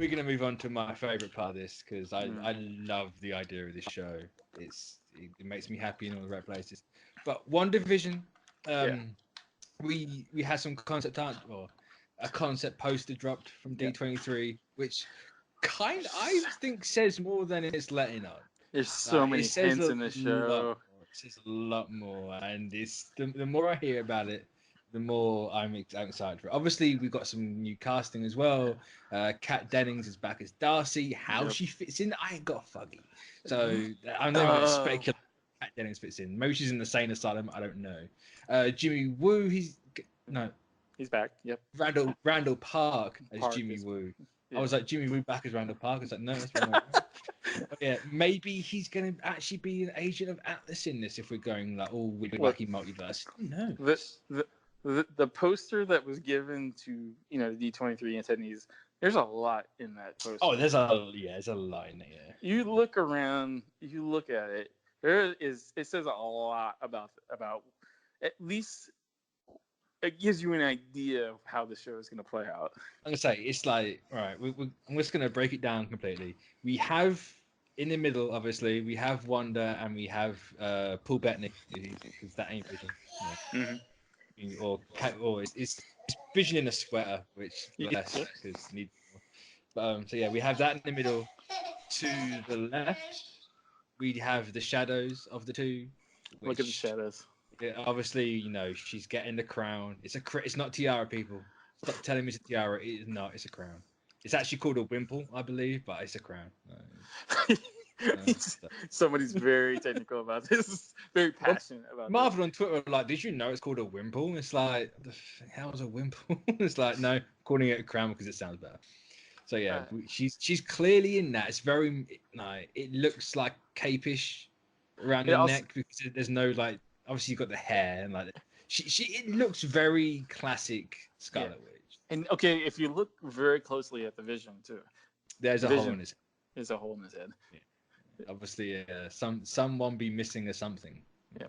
we're gonna move on to my favorite part of this because I love the idea of this show. It makes me happy in all the right places. But WandaVision, we had some concept art or a concept poster dropped from D23, which I think says more than it's letting on. There's so many hints in the show. It says a lot more, and it's the more I hear about it, the more I'm excited for it. Obviously, we've got some new casting as well. Kat Dennings is back as Darcy. How she fits in, I ain't got a fuggy. So I'm not going to speculate how Kat Dennings fits in. Maybe she's in the sane asylum. I don't know. Jimmy Woo, he's back. Yep. Randall Park as Jimmy Woo. Yeah. I was like, Jimmy Woo back as Randall Park. I was like, no, that's wrong. Yeah, maybe he's going to actually be an agent of Atlas in this if we're going like all wacky multiverse. No. The poster that was given to the D23 attendees, there's a lot in that poster. Oh, there's a lot in there. You look around, you look at it. It says a lot about at least it gives you an idea of how the show is going to play out. I'm gonna say it's like, all right, I'm just gonna break it down completely. We have in the middle, obviously, we have Wanda and we have Paul Bettany, because that ain't Vision. Yeah. Mm-hmm. Or it's Vision in a sweater, which bless because need. But so yeah, we have that in the middle. To the left, we have the shadows of the two. Look at the shadows. Yeah, obviously, she's getting the crown. It's not tiara, people. Stop telling me it's a tiara. It is not. It's a crown. It's actually called a wimple, I believe, but it's a crown. Somebody's very technical about this. Very passionate about Marvel on Twitter were like, did you know it's called a wimple? It's like, the hell's a wimple? It's like, no, calling it a crown because it sounds better. So yeah, she's clearly in that. It's very it looks like capish around the neck because there's no like. Obviously, you've got the hair and like it looks very classic Scarlet Witch. And okay, if you look very closely at the Vision too, there's a hole in his head. There's a hole in his head. Yeah. Obviously, someone be missing a something. Yeah.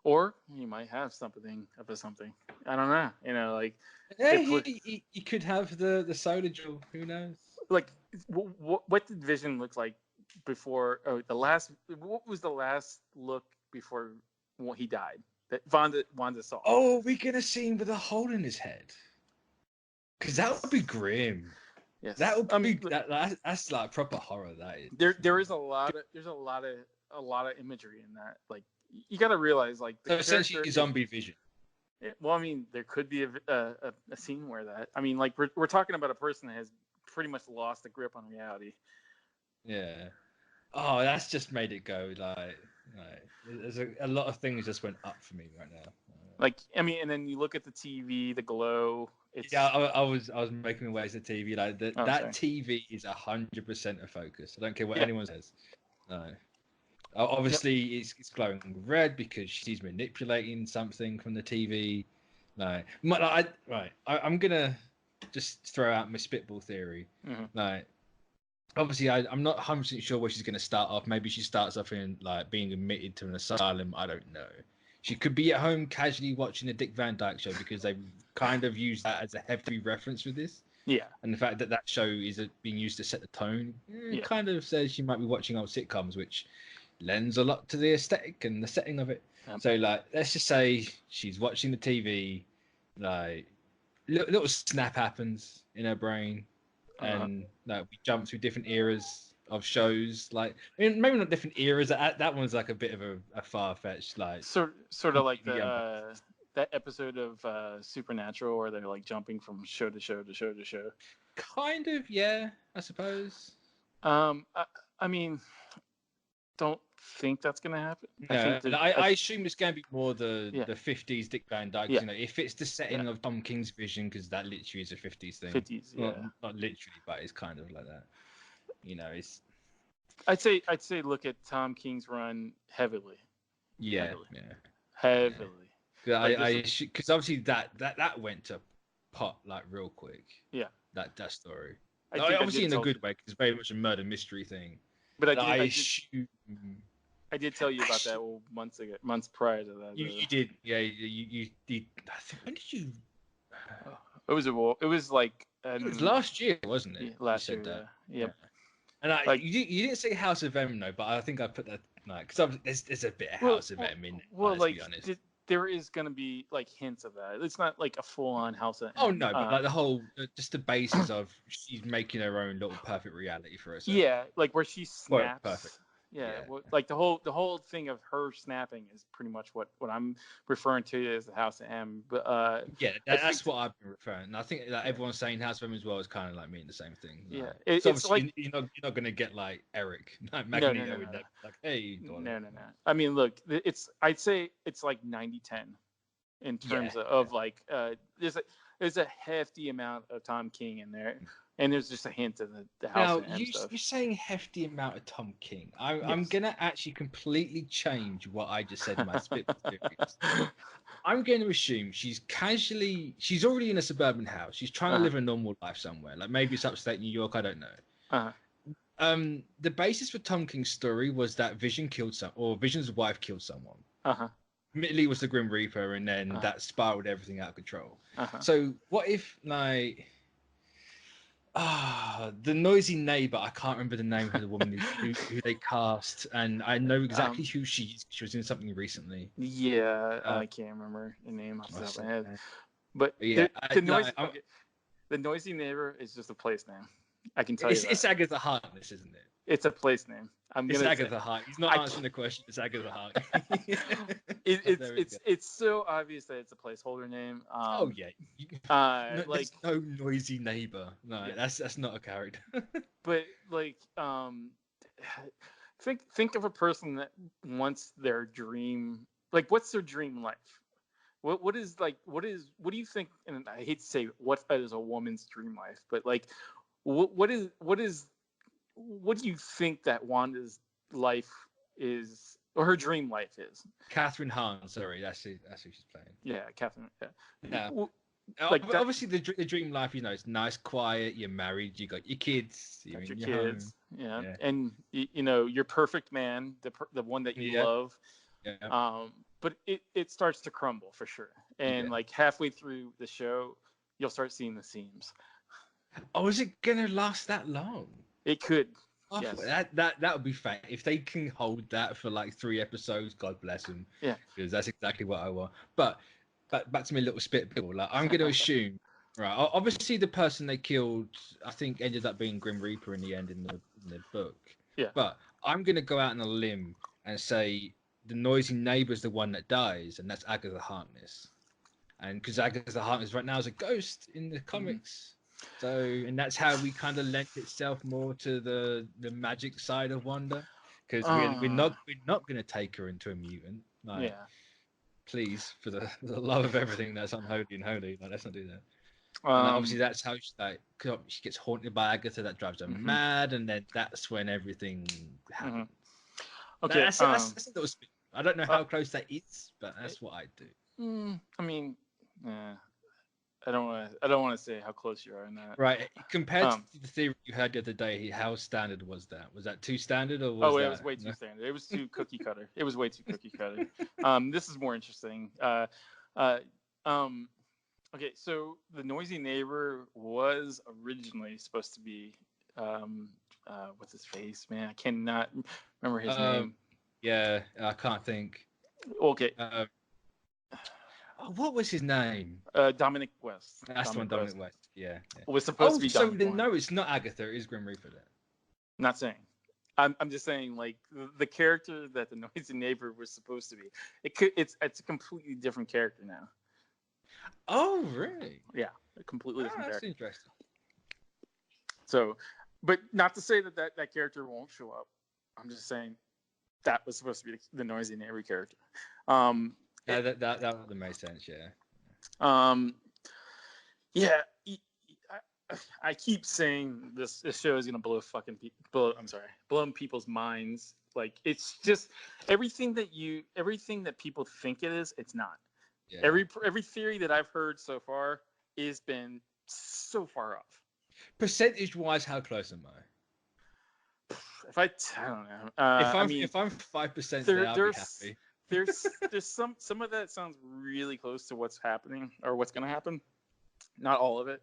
Or you might have something of a something. I don't know. Like. Yeah, he could have the soda jewel. Who knows? Like, what did Vision look like before? Oh, what was the last look before he died that Wanda saw? Oh, we're gonna see him with a hole in his head. Because that would be grim. Yes, that would be that's like proper horror. That is. There is a lot of imagery in that. Like, you got to realize, like, so essentially zombie Vision. Yeah, well, I mean, there could be a scene where that. I mean, like, we're talking about a person that has pretty much lost the grip on reality. Yeah. Oh, that's just made it go like there's a lot of things just went up for me right now. Like, I mean, and then you look at the TV, the glow. I was making my way to the TV. Like that TV is 100% a focus. I don't care what anyone says. No. Obviously, it's glowing red because she's manipulating something from the TV. No, I'm gonna just throw out my spitball theory. Mm-hmm. Obviously, I'm not 100% sure where she's gonna start off. Maybe she starts off in like being admitted to an asylum. I don't know. She could be at home casually watching a Dick Van Dyke show because they kind of used that as a heavy reference for this. Yeah. And the fact that show is being used to set the tone kind of says she might be watching old sitcoms, which lends a lot to the aesthetic and the setting of it. So, like, let's just say she's watching the TV, like, little snap happens in her brain, and we jump through different eras of shows. Like, I mean, maybe not different eras. That one's like a bit of a far-fetched, like, sort of like that episode of Supernatural where they're like jumping from show to show to show to show. Kind of, yeah, I suppose. I mean, don't think that's gonna happen. No, I assume it's going to be more the 50s Dick Van Dyke. Yeah. If it's the setting of Tom King's Vision, because that literally is a 50s thing. 50s, yeah. Well, not literally, but it's kind of like that. It's. I'd say look at Tom King's run heavily. Yeah. Heavily. Yeah. Because obviously that went to pot like real quick. Yeah. That story. Obviously in a good way, because it's very much a murder mystery thing. But I did tell you about that months prior to that. You did, yeah. You did. I think, when did you? It was like And, it was last year, wasn't it? Yeah, last year, that. Yeah. Yep. And like, you didn't say House of M, no, but I think I put that because there's a bit of House of M in there. Let's be honest. There is gonna be like hints of that. It's not like a full-on House of M. Oh no, but like the whole, just the basis of she's making her own little perfect reality for herself. Yeah, like where she snaps. Well, perfect. Yeah, well, like the whole thing of her snapping is pretty much what I'm referring to as the House of M. But yeah, that's what I've been referring. And I think that everyone's saying House of M as well is kind of like meaning the same thing. Yeah, it's obviously like, you're not gonna get like Eric, like Magneto, no. Like, hey, no. I mean, look, I'd say it's like 90-10 in terms of like there's a hefty amount of Tom King in there. And there's just a hint of the House of M stuff. You're saying hefty amount of Tom King. I'm gonna actually completely change what I just said in my split series. I'm going to assume she's already in a suburban house. She's trying to live a normal life somewhere. Like maybe it's upstate New York. I don't know. The basis for Tom King's story was that Vision's wife killed someone. Admittedly, it was the Grim Reaper, and then that spiraled everything out of control. So what if like the noisy neighbor? I can't remember the name of the woman who they cast, and I know exactly who she is. She was in something recently. Yeah, I can't remember the name off the top of my head. But the noisy neighbor is just a place name. I can tell you that. It's Agatha Harkness, isn't it? It's a place name. It's Agatha Harkness. He's not answering the question. It's Agatha Harkness. It's so obvious that it's a placeholder name. There's no noisy neighbor. No, that's not a character. But like, think of a person that wants their dream. Like, what's their dream life? What do you think? And I hate to say what is a woman's dream life, but like, what do you think that Wanda's life is, or her dream life is? Catherine Hahn, sorry, that's who she's playing. Yeah, Catherine. Yeah. Obviously, the dream life, it's nice, quiet. You're married, you got your kids, you're in your kids, home. And your perfect man, the one that you love. Yeah. But it starts to crumble for sure, and like halfway through the show, you'll start seeing the seams. Oh, is it gonna last that long? It could. Oh, yes. That would be fine if they can hold that for like 3 episodes. God bless them. Yeah, because that's exactly what I want. But back to my little spitball. Like I'm going to assume, right? Obviously, the person they killed, I think, ended up being Grim Reaper in the end in the book. Yeah. But I'm going to go out on a limb and say the noisy neighbor's the one that dies, and that's Agatha Harkness. And because Agatha Harkness right now is a ghost in the comics. So, and that's how we kind of lent itself more to the magic side of Wanda, because we're not going to take her into a mutant. Like, please, for the love of everything that's unholy and holy, let's not do that. And obviously, that's how she gets haunted by Agatha. That drives her mad, and then that's when everything happens. Okay, that's a little spin. I don't know how close that is, but that's what I do. I mean, I don't want to say how close you are in that. Right. Compared to the theory you had the other day, how standard was that? Was that too standard, or was it was way too standard. It was too cookie cutter. It was way too cookie cutter. This is more interesting. Okay, so the noisy neighbor was originally supposed to be what's his face, man? I cannot remember his name. Yeah, I can't think. Okay. What was his name? Dominic West. That's the one, Dominic West. Yeah. Was supposed to be Dominic. No, it's not Agatha. It is Grim Reaper then. Not saying. I'm just saying, like, the character that the noisy neighbor was supposed to be. It's a completely different character now. Oh, really? Yeah, a completely different character. That's interesting. So, but not to say that character won't show up. I'm just saying that was supposed to be the noisy neighbor character. That would make sense, yeah. I keep saying this show is gonna blow people's minds. Like, it's just everything that people think it is, it's not. Yeah. Every theory that I've heard so far has been so far off. Percentage-wise, how close am I? I don't know. If I'm 5% there, I'll be happy. There's some of that sounds really close to what's happening or what's gonna happen. Not all of it.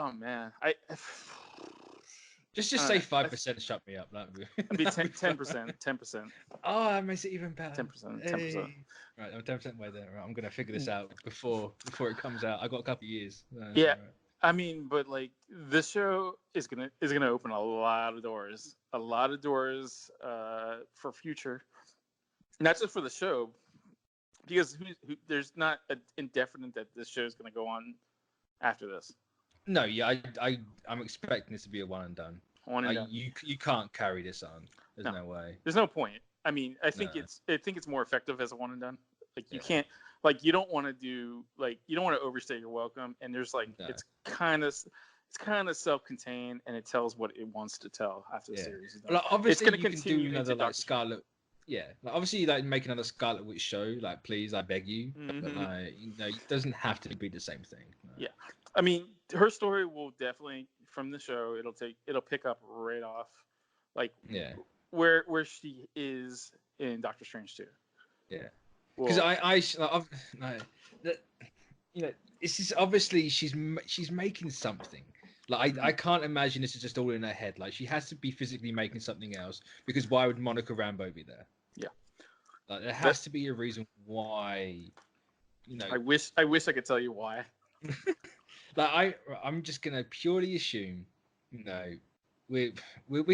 Oh man, I just say 5%. Shut me up. That'd be 10%. 10%. Oh, that makes it even better. 10%. 10%. Right, I'm 10% way there. Right, I'm gonna figure this out before it comes out. I got a couple of years. Yeah, right. I mean, but like this show is gonna open a lot of doors, for future, not just for the show, because there's not an indefinite that this show is gonna go on after this. No, yeah, I'm expecting this to be a one and done. Done. You can't carry this on. There's no way. There's no point. I mean, I think it's more effective as a one and done. Like you can't, like you don't want to do, like you don't want to overstay your welcome. And there's like it's kind of self-contained, and it tells what it wants to tell after the series. Like, obviously, it's going to continue can do another like Scarlet. Yeah, like, obviously, like make another Scarlet Witch show. Like, please, I beg you. Mm-hmm. But like, it doesn't have to be the same thing. Yeah, I mean, her story will definitely from the show. It'll pick up right off, like where she is in Doctor Strange 2. Yeah, because it's just obviously she's making something. Like I can't imagine this is just all in her head. Like she has to be physically making something else, because why would Monica Rambeau be there? Yeah, like there has to be a reason why. I wish I could tell you why. Like I'm just gonna purely assume, we're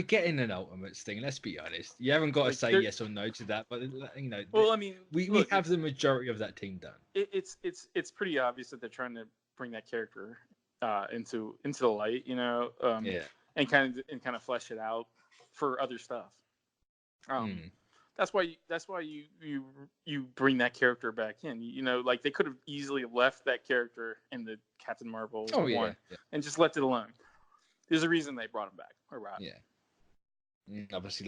getting an Ultimates thing. Let's be honest. You haven't got to say yes or no to that, but well, I mean, we have the majority of that team done. It's pretty obvious that they're trying to bring that character into the light, and kind of flesh it out for other stuff. That's why you bring that character back in. Like they could have easily left that character in the Captain Marvel one and just left it alone. There's a reason they brought him back. Obviously,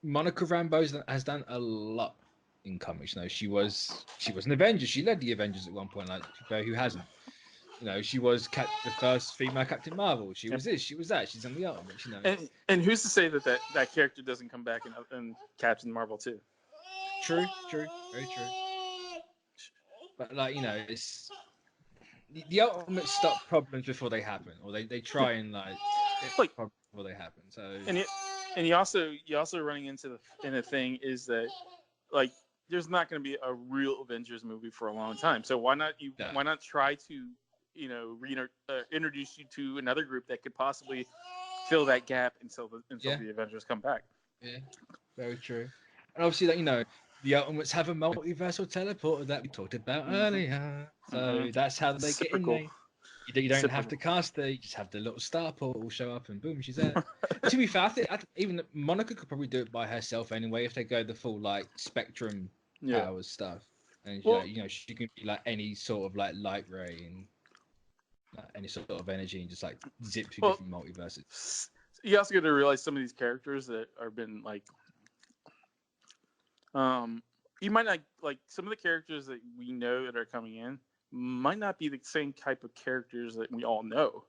Monica Rambeau has done a lot in comics. She was an Avenger. She led the Avengers at one point. Like, who hasn't? She was the first female Captain Marvel. She was this. She was that. She's on the Ultimates. And who's to say that character doesn't come back in Captain Marvel too? True, very true. But it's the Ultimates stop problems before they happen, or they try and get problems before they happen. So and you also running into the thing is that there's not going to be a real Avengers movie for a long time. So why not try to introduce you to another group that could possibly fill that gap until the Avengers come back. Yeah, very true. And obviously, the Ultimates have a multiversal teleporter that we talked about earlier. So that's how they get in there. You don't have to cast her. You just have the little star portal show up, and boom, she's there. To be fair, I think even Monica could probably do it by herself anyway if they go the full Spectrum powers stuff. And she can be any sort of light ray and any sort of energy, and just zip to different multiverses. You also got to realize some of these characters that have been you might not some of the characters that we know that are coming in might not be the same type of characters that we all know.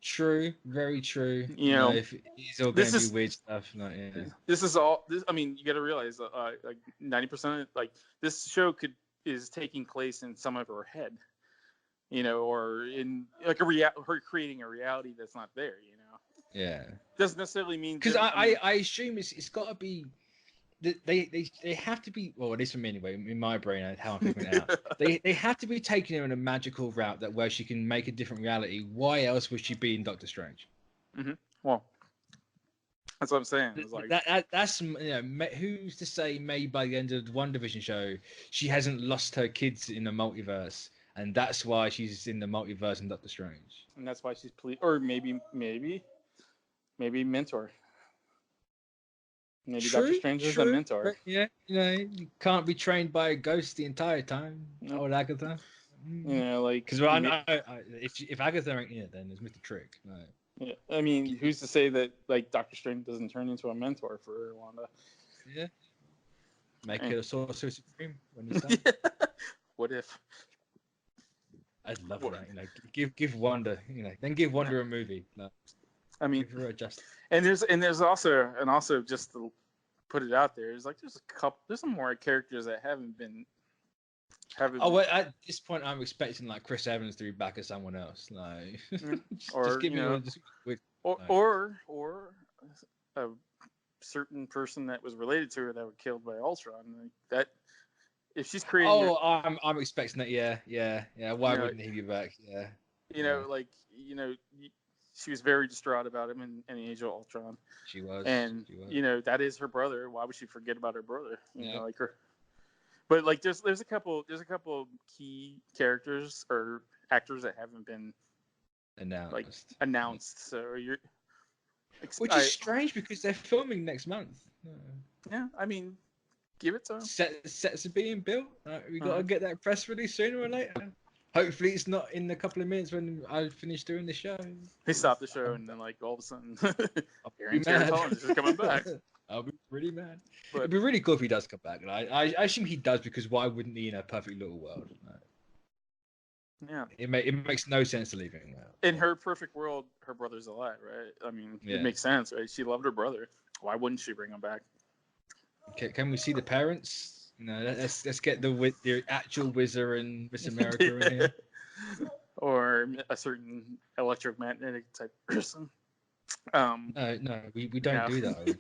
True, very true. If he's all going to do weird stuff, This is all. I mean, you got to realize 90% of this show is taking place in some of her head. Or in her creating a reality that's not there. Yeah. Doesn't necessarily mean because I assume it's got to be. They have to be, well, at least for me anyway, in my brain, how I'm figuring it out. They have to be taking her in a magical route where she can make a different reality. Why else would she be in Doctor Strange? Mm-hmm. Well, that's what I'm saying. That's who's to say maybe by the end of the WandaVision show she hasn't lost her kids in the multiverse, and that's why she's in the multiverse in Doctor Strange. And that's why she's or maybe mentor. Maybe Doctor Strange is a mentor. Yeah, you can't be trained by a ghost the entire time. Nope. Or Agatha. Because I know if Agatha ain't in it, then there's Mr. Trick. Right. Yeah, I mean, who's to say that Doctor Strange doesn't turn into a mentor for Wanda? Yeah. Make it a Sorcerer Supreme when he's done. What if? I'd love that. Give Wanda. Then give Wanda a movie. I mean, give her a justice. And there's also just to put it out there, there's some more characters that haven't been Well, at this point, I'm expecting like Chris Evans to be back as someone else. Like, just give me one. Or a certain person that was related to her that was killed by Ultron. Like that, if she's creating. I'm expecting that. Yeah. Why wouldn't he be back? Yeah. She was very distraught about him in Age of Ultron. She was. And that is her brother. Why would she forget about her brother? But like, there's a couple key characters or actors that haven't been announced. So which is strange because they're filming next month. Yeah, I mean, give it to them. Sets are being built. We gotta get that press release sooner or later. Hopefully, it's not in a couple of minutes when I finish doing the show. They stop the show and then, like, all of a sudden, Aaron Taylor Collins is coming back. I'll be pretty mad. It'd be really cool if he does come back. I assume he does because why wouldn't he in a perfect little world? Yeah. It makes no sense to leave him out. In her perfect world, her brother's alive, right? I mean, it makes sense, right? She loved her brother. Why wouldn't she bring him back? Can we see the parents? Let's get the actual Wizard and Miss America in here. Or a certain electromagnetic type person. No, we don't do that.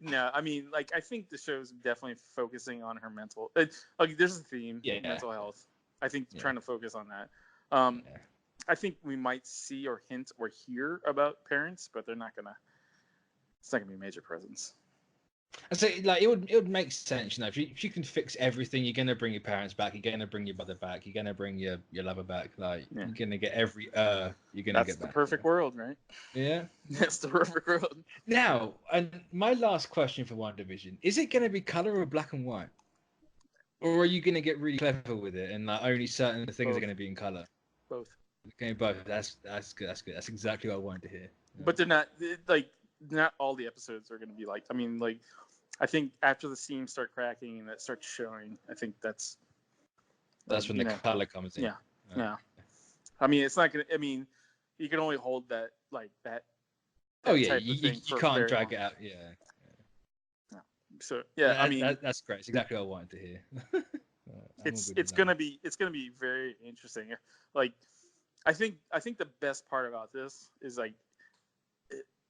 No, I mean, like, I think the show's definitely focusing on her mental. Like, there's a theme, mental health. I think trying to focus on that. I think we might see or hint or hear about parents, but they're not gonna. It's not gonna be a major presence. I say, like, it would make sense, if you can fix everything, you're gonna bring your parents back, you're gonna bring your brother back, you're gonna bring your lover back, like you're gonna get every you're gonna get back. That's the perfect world, right? Yeah, that's the perfect world. Now, and my last question for WandaVision: is it gonna be color or black and white, or are you gonna get really clever with it and like only certain things are gonna be in color? Both. Okay, both. That's good. That's exactly what I wanted to hear. But they're not not all the episodes are going to be like. I mean, like, I think after the seams start cracking and that starts showing, I think that's when the color comes in. Yeah. I mean, it's not going to. I mean, you can only hold that that. You can't drag it out. Yeah. So I mean, that's great. It's exactly what I wanted to hear. It's gonna be very interesting. Like, I think the best part about this is like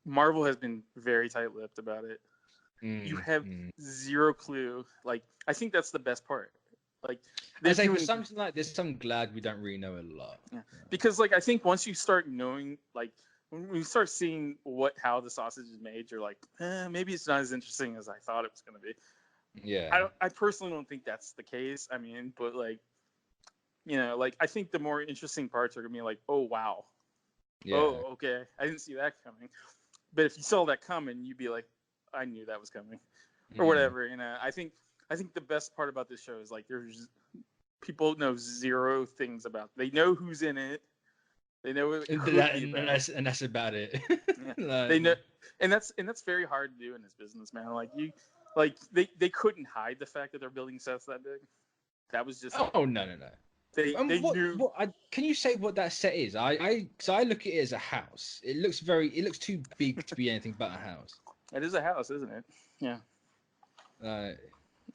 Marvel has been very tight-lipped about it. You have zero clue. Like, I think that's the best part. Like, for something like this, I'm glad we don't really know a lot. Yeah. Because like I think once you start knowing, like when you start seeing how the sausage is made, you're like, maybe it's not as interesting as I thought it was gonna be. Yeah. I personally don't think that's the case. I mean, but like, like I think the more interesting parts are gonna be like, oh wow, oh okay, I didn't see that coming. But if you saw that coming, you'd be like, I knew that was coming, or whatever. I think the best part about this show is like people know zero things about. They know who's in it. They know what it could be about. And that's about it. They know, and that's very hard to do in this business, man. Like they couldn't hide the fact that they're building sets that big. That was just. Oh no. They knew. Can you say what that set is? I look at it as a house. It looks too big to be anything but a house. It is a house, isn't it? Yeah.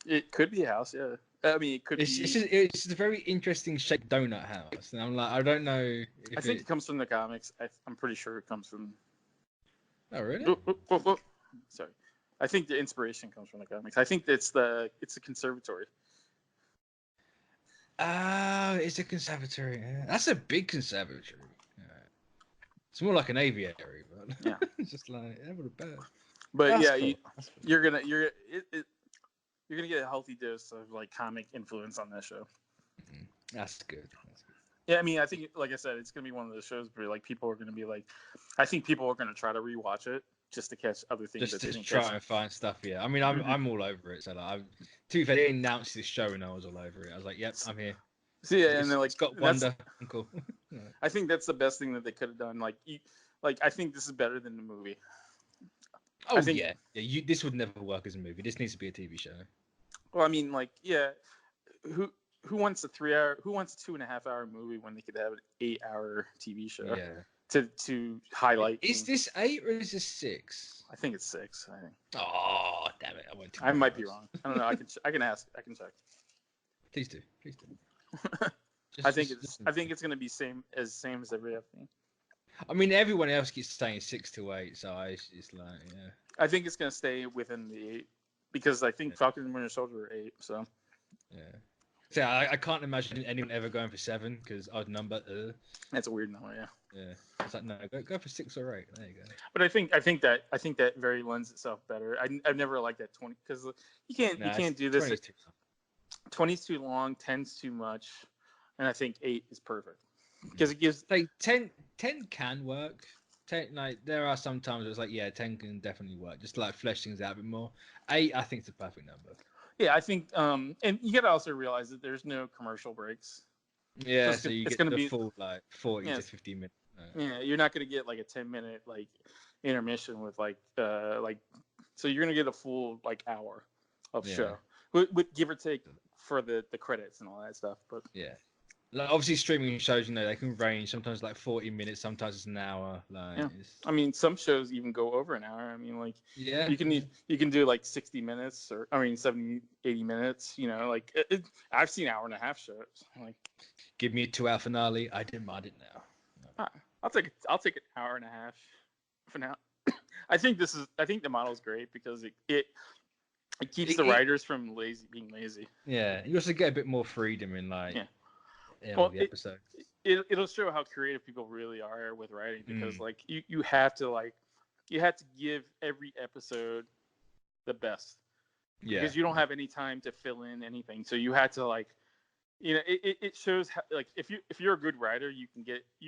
It could be a house. Yeah. I mean, it could be. It's a very interesting shaped donut house, and I'm like, I don't know. I think it comes from the comics. I'm pretty sure it comes from. Oh really? Sorry. I think the inspiration comes from the comics. I think it's the conservatory. It's a conservatory. Yeah. That's a big conservatory. Yeah. It's more like an aviary, but yeah, it's just like that would have been. But that's cool. You're gonna get a healthy dose of like comic influence on that show. That's good. Yeah, I mean, I think, like I said, it's gonna be one of those shows where like people are gonna be like, I think people are gonna try to rewatch it just to catch other things. Just to try and find stuff. Yeah, I mean, I'm all over it. So like, to be fair, they announced this show and I was all over it. I was like, yep, I'm here. So yeah, and then like it's got Wanda. Cool. I think that's the best thing that they could have done. Like, I think this is better than the movie. Oh yeah. This would never work as a movie. This needs to be a TV show. Well, I mean, like, yeah, who wants a 2.5-hour movie when they could have an 8-hour TV show? Yeah. To highlight. Is this 8 or is this 6? I think it's 6. I think. Oh damn it! I might be wrong. I don't know. I can ask. I can check. Please do. I think it's gonna be same as every other thing. I mean, everyone else keeps saying 6 to 8, so it's like, yeah. I think it's gonna stay within the 8 because I think Falcon and Winter Soldier are 8. So. Yeah. So I can't imagine anyone ever going for 7 because odd number. That's a weird number, yeah. Yeah. It's like no, go for 6 or 8. There you go. But I think that very lends itself better. I've never liked that 20 because you can't do this. 20's too long, 10's too much, and I think 8 is perfect because it gives like 10 can work. 10, like there are some times it's like 10 can definitely work, just like flesh things out a bit more. 8 I think is the perfect number. Yeah, I think and you gotta also realize that there's no commercial breaks. Yeah, so you get the full like 40 to 50 minutes. Yeah, you're not gonna get like a 10-minute like intermission with so you're gonna get a full like hour of show with give or take for the credits and all that stuff. But like obviously streaming shows, they can range sometimes like 40 minutes, sometimes it's an hour. Like I mean, some shows even go over an hour. I mean, like you can do like 60 minutes or 70, 80 minutes. Like I've seen hour-and-a-half shows. Like, give me a 2-hour finale. I didn't mind it now. I'll take an hour-and-a-half for now. I think the model's great because it keeps the writers from being lazy. Yeah, you also get a bit more freedom in the episodes. It'll show how creative people really are with writing because like you have to give every episode the best. Yeah. Because you don't have any time to fill in anything, so you had to it shows how, like if you're a good writer, you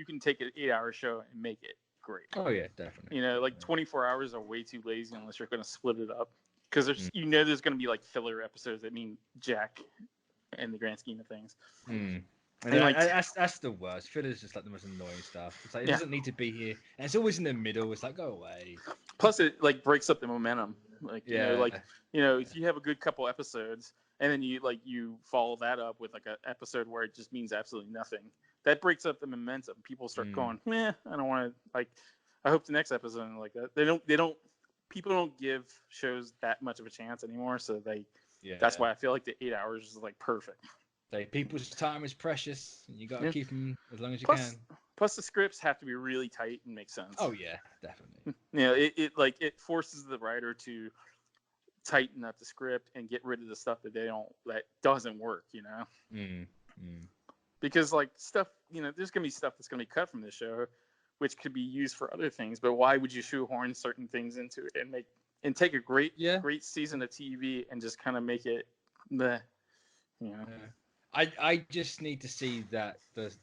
can take an 8-hour show and make it great. Oh yeah, definitely. 24 hours are way too lazy unless you're going to split it up because there's there's going to be like filler episodes that mean jack in the grand scheme of things. And that's the worst. Filler's just like the most annoying stuff. It's like it doesn't need to be here, and it's always in the middle. It's like go away. Plus, it like breaks up the momentum. If you have a good couple episodes, and then you follow that up with like an episode where it just means absolutely nothing, that breaks up the momentum. People start going, I don't want to I hope the next episode like that. People don't give shows that much of a chance anymore, so that's why I feel like the 8 hours is like perfect. People's time is precious, and you got to keep them as long as you can. Plus, the scripts have to be really tight and make sense. Oh yeah, definitely. It forces the writer to tighten up the script and get rid of the stuff that doesn't work. Because stuff, there's gonna be stuff that's gonna be cut from the show, which could be used for other things. But why would you shoehorn certain things into it and take a great season of TV and just kind of make it I just need to see the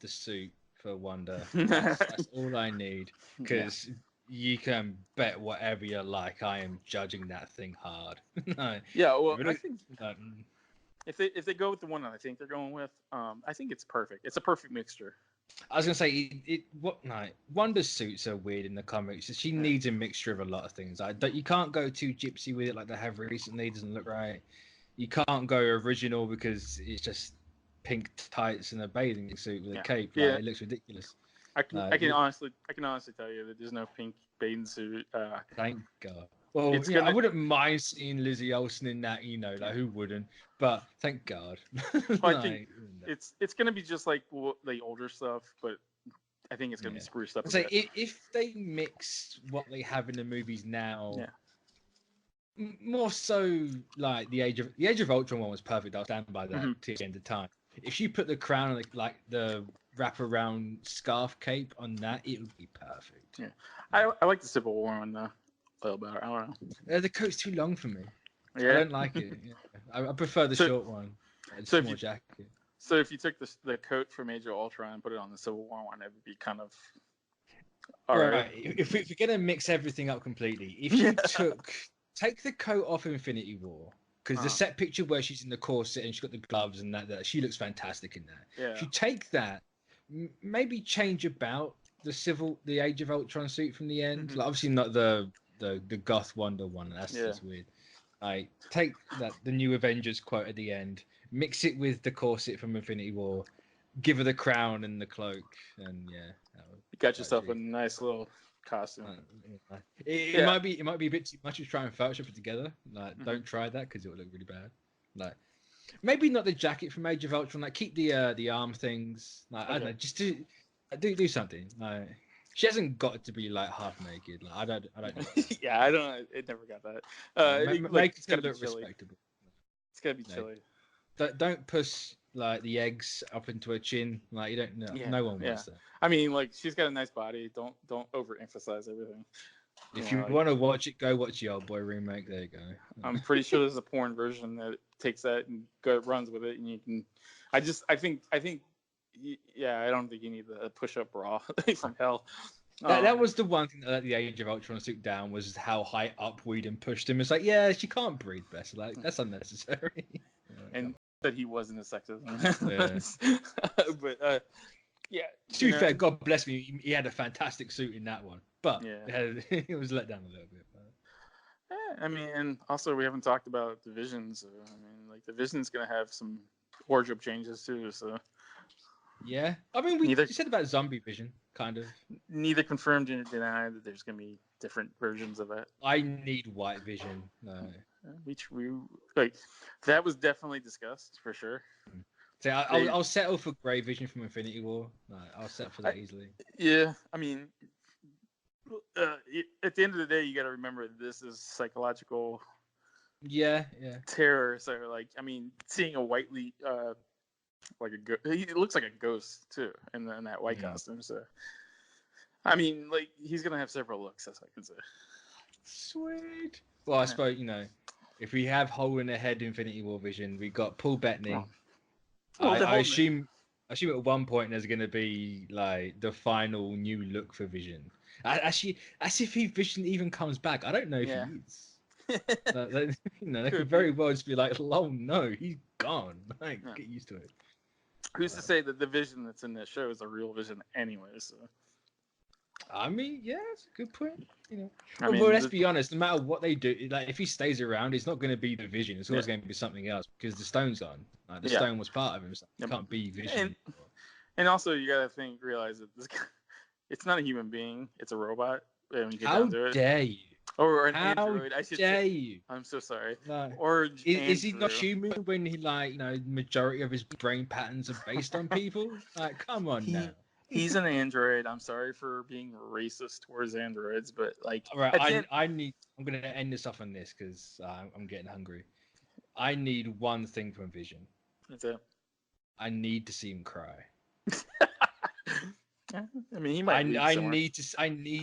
suit for Wanda. That's all I need, because you can bet whatever you like, I am judging that thing hard. I think if they go with the one that I think they're going with, I think it's perfect. It's a perfect mixture. I was gonna say Wanda's suits are weird in the comics. She needs a mixture of a lot of things. You can't go too gypsy with it like they have recently. It doesn't look right. You can't go original because it's just pink tights and a bathing suit with a cape. It looks ridiculous. I can honestly tell you that there's no pink bathing suit. Thank God. Well, I wouldn't mind seeing Lizzie Olsen in that. Who wouldn't? But thank God. I think it's gonna be just like the older stuff, but I think it's gonna be spruced up. So if they mix what they have in the movies now. More so, like the Age of Ultron one was perfect. I'll stand by that to the end of time. If you put the crown like the wraparound scarf cape on that, it would be perfect. Yeah, I like the Civil War one a little better. I don't know. The coat's too long for me. Yeah. I don't like it. I prefer the short one. So more jacket. So if you took the coat from Age of Ultron and put it on the Civil War one, it would be kind of. All right. If we're gonna mix everything up completely, if you take the coat off Infinity War, because the set picture where she's in the corset and she's got the gloves and that she looks fantastic in that. Yeah. If you take that, maybe change about the Age of Ultron suit from the end. Like, obviously not the Goth Wonder one. That's just weird. Take the new Avengers quote at the end, mix it with the corset from Infinity War, give her the crown and the cloak, and you got yourself a nice little costume. It might be a bit too much to try and Photoshop it together. Don't try that because it will look really bad. maybe not the jacket from Age of Ultron. Like keep the arm things. Like I don't know, just do something. Like she hasn't got to be like half naked. Like I don't. Yeah, I don't. It never got that. Make It's it gotta be look chilly. respectable. It's gotta be chilly. Don't push like the eggs up into her chin. Like you don't know. Yeah, No one wants that. I mean, like she's got a nice body. Don't overemphasize everything. If you want to watch it, go watch the Old Boy remake. There you go. I'm pretty sure there's a porn version that takes that and runs with it, and you can. I think. Yeah, I don't think you need the push-up bra from hell. That was the one thing that let the Age of Ultron suit down was how high up Whedon pushed him. It's like, yeah, she can't breathe better. Like that's unnecessary. And that he wasn't a sexist. Yeah. But yeah. To be fair, God bless me, he had a fantastic suit in that one, but it was let down a little bit. I mean, and also we haven't talked about the Vision, so I mean, like the Vision's gonna have some wardrobe changes too. So yeah, I mean, we said about Zombie Vision, kind of. Neither confirmed nor denied that there's gonna be different versions of it. I need White Vision. No. We like that was definitely discussed for sure. So I'll settle for Grey Vision from Infinity War. No, I'll settle for that easily. Yeah, I mean, at the end of the day, you got to remember this is psychological. Yeah. Terror. So, like, I mean, seeing a whitely, like he looks like a ghost too, in that white costume. So, I mean, like, he's gonna have several looks. That's what I can say. Sweet. Well, I suppose if we have Hole in the Head Infinity War Vision, we got Paul Bettany. I assume at one point there's going to be like the final new look for Vision. Actually, as if Vision even comes back. I don't know if he is. They could very well just be like, "Oh no, he's gone." Like, get used to it. Who's to say that the Vision that's in that show is a real Vision anyway? So. I mean, yeah, that's a good point. Well, let's be honest. No matter what they do, like if he stays around, it's not going to be the Vision. It's always going to be something else because the stone's gone. Like, the stone was part of him. So it can't be Vision. And also, you got to realize that this guy, it's not a human being. It's a robot. When you get How down to it. Dare you? Or an android. I should dare say. You? I'm so sorry. No. Or is he not human when he majority of his brain patterns are based on people? Like, come on now. He's an android. I'm sorry for being racist towards androids, but like, all right, I'm gonna end this off on this because I'm getting hungry. I need one thing from Vision. That's it. I need to see him cry. I mean, he might. I need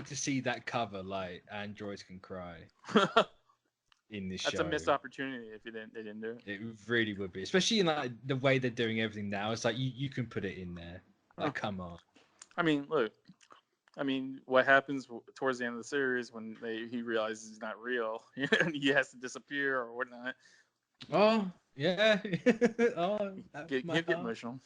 to see that cover. Like, androids can cry in this show. That's a missed opportunity if they didn't do it. It really would be, especially in like the way they're doing everything now. It's like you can put it in there. Like, come on. I mean, look. I mean, what happens towards the end of the series when he realizes he's not real and he has to disappear or whatnot? Oh, yeah. Get emotional.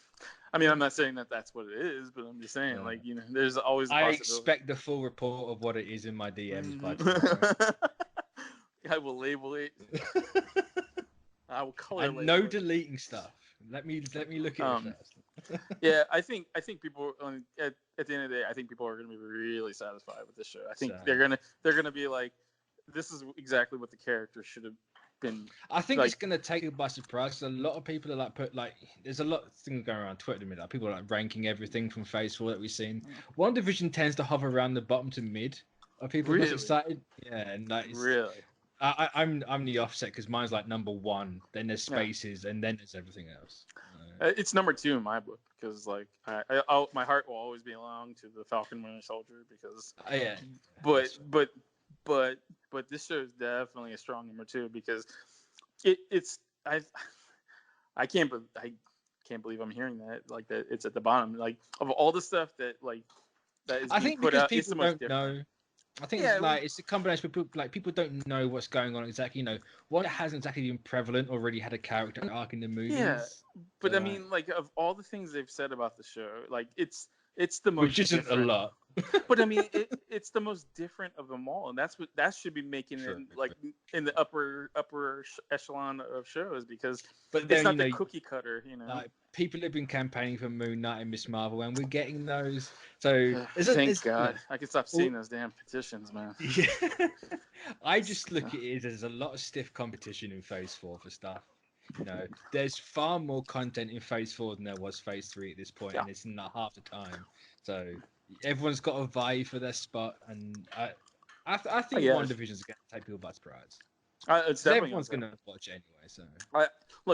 I mean, I'm not saying that that's what it is, but I'm just saying, like, there's always a possibility. I expect the full report of what it is in my DMs by tomorrow. I will label it. I will color label no deleting stuff. Let me look at it first. Yeah, I think people at the end of the day, I think people are going to be really satisfied with this show. I think they're gonna be like, this is exactly what the character should have been. I think it's going to take it by surprise. A lot of people are there's a lot of things going around Twitter at the minute. Like, people are like ranking everything from Phase 4 that we've seen. WandaVision tends to hover around the bottom to mid. Are people really excited? Yeah, and really. I'm the offset because mine's like number 1. Then there's Spaces, and then there's everything else. It's number 2 in my book because like my heart will always belong to the Falcon Winter Soldier because. But this show is definitely a strong number 2 because I can't believe I'm hearing that like that it's at the bottom like of all the stuff that is being put out. It's the most different. Know. I think it's a combination of people don't know what's going on exactly. One that hasn't exactly been prevalent or really had a character arc in the movies. Yeah, but I mean, like of all the things they've said about the show, like it's the most, which isn't different. A lot. But I mean, it's the most different of them all, and that should be making it like in the upper echelon of shows because it's not the cookie cutter. People have been campaigning for Moon Knight and Ms. Marvel, and we're getting those. So thank God, I can stop seeing those damn petitions, man. Yeah, I just look at it as there's a lot of stiff competition in Phase 4 for stuff. there's far more content in Phase 4 than there was Phase 3 at this point, and it's not half the time. So everyone's got a vie for their spot, and I think WandaVision's going to take people by surprise. It's definitely everyone's going to watch it anyway. So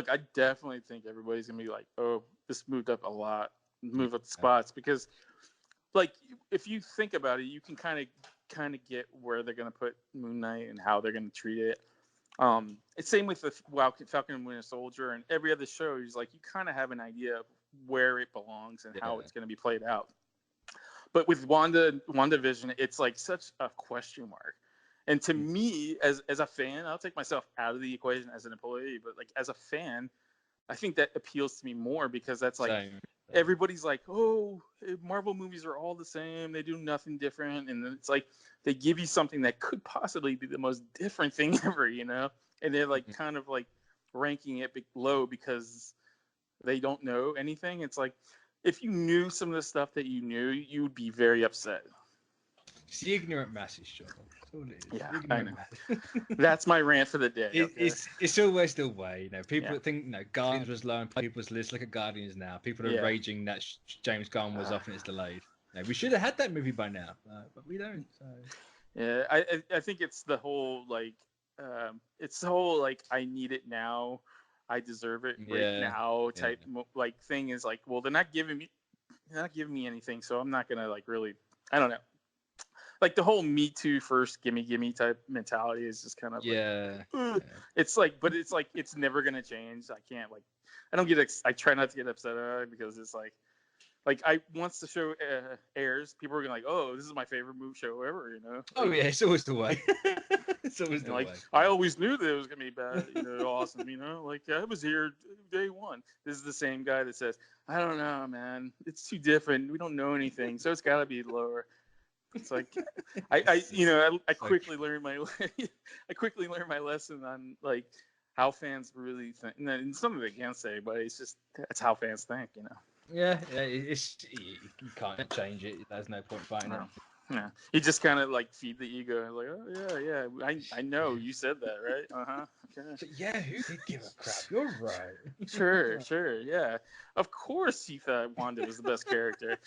I definitely think everybody's going to be like, oh, this moved up a lot, move up the spots, because like if you think about it, you can kind of get where they're going to put Moon Knight and how they're going to treat it. It's same with the Falcon and Winter Soldier and every other show. Is like you kind of have an idea of where it belongs and how it's going to be played out. But with WandaVision, it's like such a question mark. And to me, as a fan, I'll take myself out of the equation as an employee, but like as a fan, I think that appeals to me more because that's like everybody's like, oh, Marvel movies are all the same. They do nothing different. And it's like they give you something that could possibly be the most different thing ever, And they're like kind of like ranking it low because they don't know anything. It's like if you knew some of the stuff that you knew, you would be very upset. It's the ignorant masses, Sean. That's all it is. Yeah, I know. That's my rant for the day. It's always the way. People think Guardians was low on people's list. Look at Guardians now. People are raging that James Gunn was off and it's delayed. We should have had that movie by now, but we don't. So. Yeah, I think it's the whole like, I need it now, I deserve it right now type like thing is like, well, they're not giving me anything, so I'm not gonna like really, I don't know. Like the whole Me Too first, gimme type mentality is just kind of it's like, but it's like it's never gonna change. I can't like, I try not to get upset at it because it's like once the show airs, people are gonna like, oh, this is my favorite show ever, Oh yeah, it's always the way. It's always the way. I always knew that it was gonna be bad, awesome, like I was here day one. This is the same guy that says, I don't know, man, it's too different. We don't know anything, so it's gotta be lower. It's like I quickly learned my lesson on like how fans really think, and something they can't say, but it's just that's how fans think, Yeah, you can't change it. There's no point fighting it. Yeah, you just kind of like feed the ego, like, oh yeah, I know you said that, right? Okay. So, yeah, who did give a crap? You're right. Sure, yeah. Of course, he thought Wanda was the best character.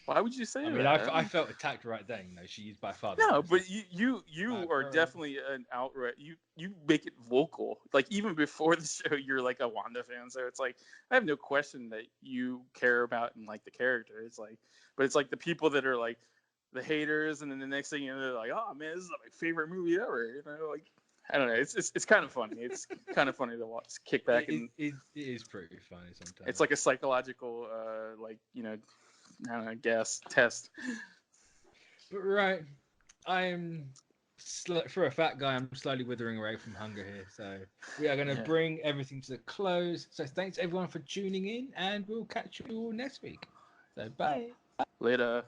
Why would you say that? I felt attacked right then. She's by far. No, but you are definitely an outright. You make it vocal. Like even before the show, you're like a Wanda fan. So it's like I have no question that you care about and like the character. It's like, but it's like the people that are like the haters, and then the next thing they're like, oh man, this is my favorite movie ever. Like I don't know. It's kind of funny. It's kind of funny to watch, kick back, and it is pretty funny sometimes. It's like a psychological, I don't know, guess test. But right, for a fat guy, I'm slowly withering away from hunger here. So we are going to bring everything to the close. So thanks everyone for tuning in, and we'll catch you all next week. So bye. Later.